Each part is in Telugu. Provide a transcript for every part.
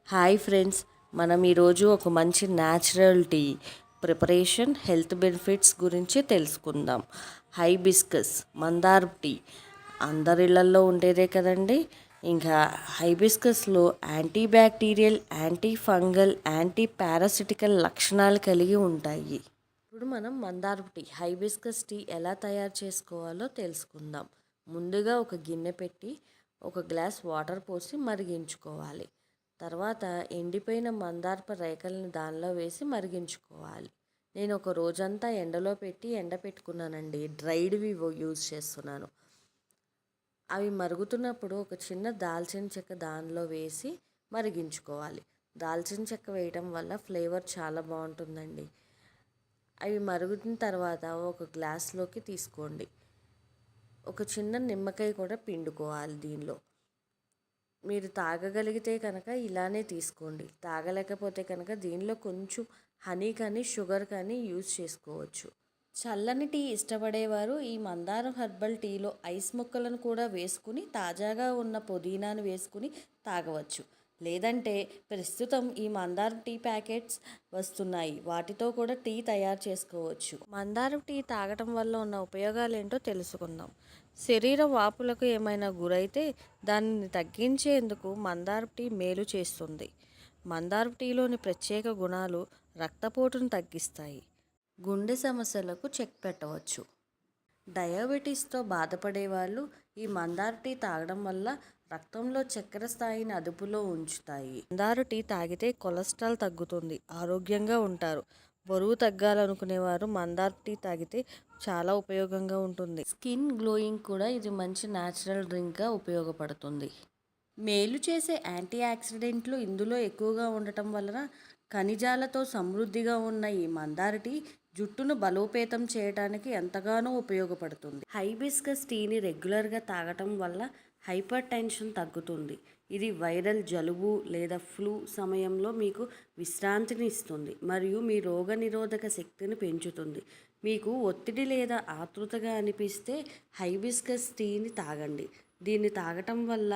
హాయ్ ఫ్రెండ్స్, మనం ఈరోజు ఒక మంచి natural tea preparation health benefits గురించి తెలుసుకుందాం. హైబిస్కస్ మందార టీ అందరి ఇళ్లల్లో ఉండేదే కదండి. ఇంకా హైబిస్కస్లో anti bacterial, anti fungal, anti parasitical లక్షణాలు కలిగి ఉంటాయి. ఇప్పుడు మనం మందార టీ హైబిస్కస్ టీ ఎలా తయారు చేసుకోవాలో తెలుసుకుందాం. ముందుగా ఒక గిన్నె పెట్టి ఒక గ్లాస్ వాటర్ పోసి మరిగించుకోవాలి. తర్వాత ఎండిపోయిన మందారపు రేకలను దానిలో వేసి మరిగించుకోవాలి. నేను ఒక రోజంతా ఎండలో పెట్టి ఎండపెట్టుకున్నానండి. డ్రైడ్వి యూజ్ చేస్తున్నాను. అవి మరుగుతున్నప్పుడు ఒక చిన్న దాల్చిన చెక్క దానిలో వేసి మరిగించుకోవాలి. దాల్చిన చెక్క వేయటం వల్ల ఫ్లేవర్ చాలా బాగుంటుందండి. అవి మరుగుతున్న తర్వాత ఒక గ్లాస్లోకి తీసుకోండి. ఒక చిన్న నిమ్మకాయ కూడా పిండుకోవాలి దీనిలో. మీరు తాగగలిగితే కనుక ఇలానే తీసుకోండి. తాగలేకపోతే కనుక దీనిలో కొంచెం హనీ కానీ షుగర్ కానీ యూజ్ చేసుకోవచ్చు. చల్లని టీ ఇష్టపడేవారు ఈ మందారం హెర్బల్ టీలో ఐస్ ముక్కలను కూడా వేసుకుని తాజాగా ఉన్న పుదీనాను వేసుకుని తాగవచ్చు. లేదంటే ప్రస్తుతం ఈ మందారం టీ ప్యాకెట్స్ వస్తున్నాయి, వాటితో కూడా టీ తయారు చేసుకోవచ్చు. మందారం టీ తాగటం వల్ల ఉన్న ఉపయోగాలు ఏంటో తెలుసుకుందాం. శరీర వాపులకు ఏమైనా గురైతే దానిని తగ్గించేందుకు మందారం టీ మేలు చేస్తుంది. మందారం టీలోని ప్రత్యేక గుణాలు రక్తపోటును తగ్గిస్తాయి. గుండె సమస్యలకు చెక్ పెట్టవచ్చు. డయాబెటీస్తో బాధపడే వాళ్ళు ఈ మందార టీ తాగడం వల్ల రక్తంలో చక్కెర స్థాయిని అదుపులో ఉంచుతాయి. మందార టీ తాగితే కొలెస్ట్రాల్ తగ్గుతుంది, ఆరోగ్యంగా ఉంటారు. బరువు తగ్గాలనుకునేవారు మందార టీ తాగితే చాలా ఉపయోగంగా ఉంటుంది. స్కిన్ గ్లోయింగ్ కూడా ఇది మంచి న్యాచురల్ డ్రింక్గా ఉపయోగపడుతుంది. మేలు చేసే యాంటీ ఆక్సిడెంట్లు ఇందులో ఎక్కువగా ఉండటం వలన ఖనిజాలతో సమృద్ధిగా ఉన్న ఈ మందార టీ జుట్టును బలోపేతం చేయడానికి ఎంతగానో ఉపయోగపడుతుంది. హైబిస్కస్ టీని రెగ్యులర్గా తాగటం వల్ల హైపర్ టెన్షన్ తగ్గుతుంది. ఇది వైరల్ జలుబు లేదా ఫ్లూ సమయంలో మీకు విశ్రాంతిని ఇస్తుంది మరియు మీ రోగనిరోధక శక్తిని పెంచుతుంది. మీకు ఒత్తిడి లేదా ఆతృతగా అనిపిస్తే హైబిస్కస్ టీని తాగండి. దీన్ని తాగటం వల్ల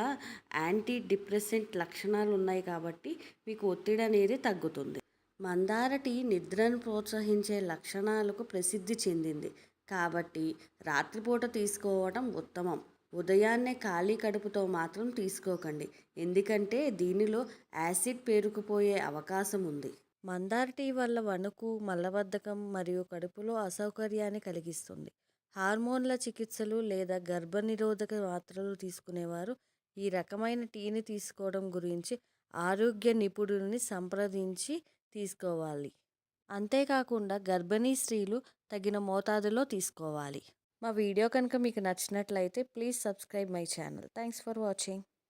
యాంటీ డిప్రెసెంట్ లక్షణాలు ఉన్నాయి కాబట్టి మీకు ఒత్తిడి అనేది తగ్గుతుంది. మందార టీ నిద్రను ప్రోత్సహించే లక్షణాలకు ప్రసిద్ధి చెందింది కాబట్టి రాత్రిపూట తీసుకోవడం ఉత్తమం. ఉదయాన్నే ఖాళీ కడుపుతో మాత్రం తీసుకోకండి, ఎందుకంటే దీనిలో యాసిడ్ పేరుకుపోయే అవకాశం ఉంది. మందార టీ వల్ల వణుకు, మలబద్ధకం మరియు కడుపులో అసౌకర్యాన్ని కలిగిస్తుంది. హార్మోన్ల చికిత్సలు లేదా గర్భనిరోధక మాత్రలు తీసుకునేవారు ఈ రకమైన టీని తీసుకోవడం గురించి ఆరోగ్య నిపుణుడిని సంప్రదించి తీసుకోవాలి. అంతేకాకుండా గర్భిణీ స్త్రీలు తగిన మోతాదులో తీసుకోవాలి. మా వీడియో కనుక మీకు నచ్చినట్లయితే please subscribe my channel. Thanks for watching.